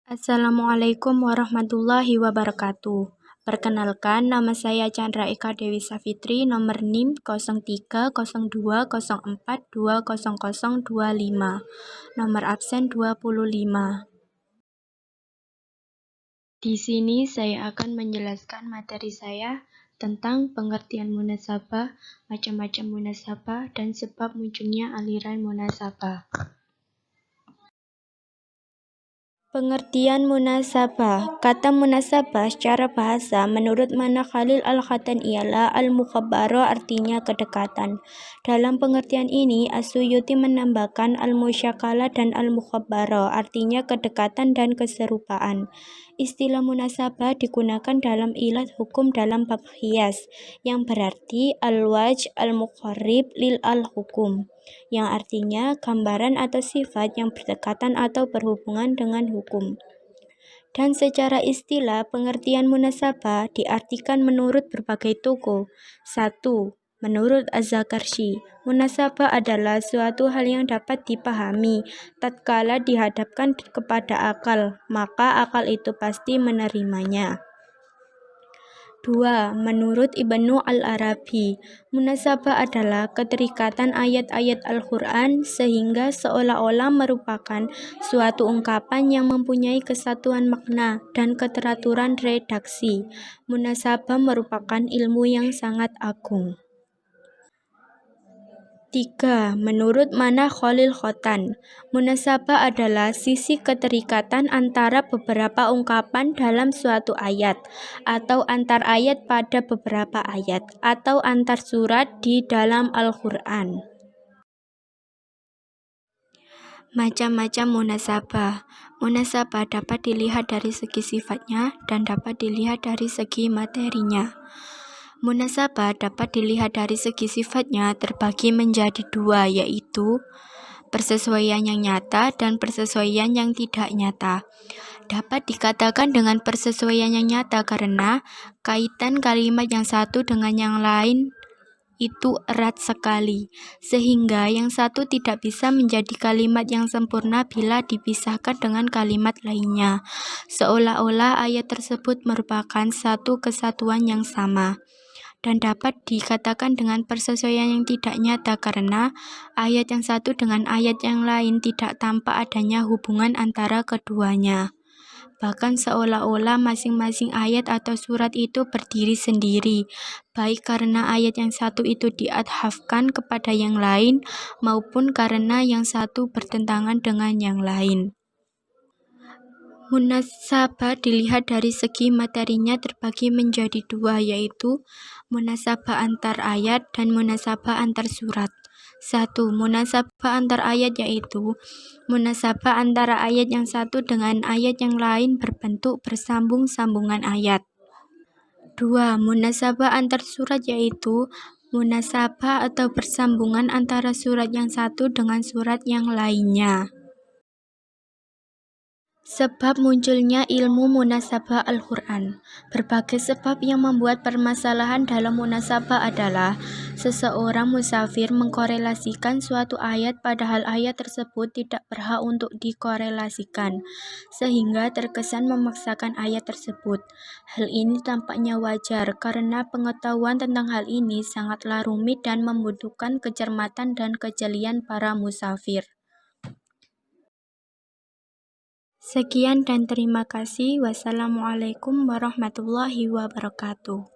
Assalamualaikum warahmatullahi wabarakatuh. Perkenalkan, nama saya Chandra Eka Dewi Safitri, nomor NIM 030204200025, nomor absen 25. Di sini saya akan menjelaskan materi saya tentang pengertian munasabah, macam-macam munasabah, dan sebab munculnya aliran munasabah. Pengertian munasabah. Kata munasabah secara bahasa menurut Mana Khalil Al-Khattan ialah al-mukhabbara, artinya kedekatan. Dalam pengertian ini, As-Suyuti menambahkan al-musyakalah dan al-mukhabbara, artinya kedekatan dan keserupaan. Istilah munasabah digunakan dalam ilat hukum dalam bab qiyas, yang berarti al-wajh al-muqarrib lil al-hukum, yang artinya gambaran atau sifat yang berdekatan atau berhubungan dengan hukum. Dan secara istilah, pengertian munasabah diartikan menurut berbagai tokoh. 1. Menurut Az-Zakarshi, munasabah adalah suatu hal yang dapat dipahami tatkala dihadapkan kepada akal, maka akal itu pasti menerimanya. 2. Menurut Ibnu Al-Arabi, munasabah adalah keterikatan ayat-ayat Al-Quran sehingga seolah-olah merupakan suatu ungkapan yang mempunyai kesatuan makna dan keteraturan redaksi. Munasabah merupakan ilmu yang sangat agung. 3. Menurut Mana Khalil Khattan, munasabah adalah sisi keterikatan antara beberapa ungkapan dalam suatu ayat, atau antar ayat pada beberapa ayat, atau antar surat di dalam Al-Quran. Macam-macam munasabah. Munasabah dapat dilihat dari segi sifatnya dan dapat dilihat dari segi materinya. Munasabah dapat dilihat dari segi sifatnya terbagi menjadi dua, yaitu persesuaian yang nyata dan persesuaian yang tidak nyata. Dapat dikatakan dengan persesuaian yang nyata karena kaitan kalimat yang satu dengan yang lain itu erat sekali, sehingga yang satu tidak bisa menjadi kalimat yang sempurna bila dipisahkan dengan kalimat lainnya, seolah-olah ayat tersebut merupakan satu kesatuan yang sama. Dan dapat dikatakan dengan persesuaian yang tidak nyata karena ayat yang satu dengan ayat yang lain tidak tampak adanya hubungan antara keduanya. Bahkan seolah-olah masing-masing ayat atau surat itu berdiri sendiri, baik karena ayat yang satu itu diadhafkan kepada yang lain maupun karena yang satu bertentangan dengan yang lain. Munasabah dilihat dari segi materinya terbagi menjadi dua, yaitu munasabah antar ayat dan munasabah antar surat. 1. Munasabah antar ayat yaitu munasabah antara ayat yang satu dengan ayat yang lain berbentuk bersambung-sambungan ayat. 2. Munasabah antar surat yaitu munasabah atau bersambungan antara surat yang satu dengan surat yang lainnya. Sebab munculnya ilmu munasabah Al-Quran. Berbagai sebab yang membuat permasalahan dalam munasabah adalah seseorang musafir mengkorelasikan suatu ayat padahal ayat tersebut tidak berhak untuk dikorelasikan, sehingga terkesan memaksakan ayat tersebut. Hal ini tampaknya wajar karena pengetahuan tentang hal ini sangatlah rumit dan membutuhkan kecermatan dan kejelian para musafir. Sekian dan terima kasih. Wassalamualaikum warahmatullahi wabarakatuh.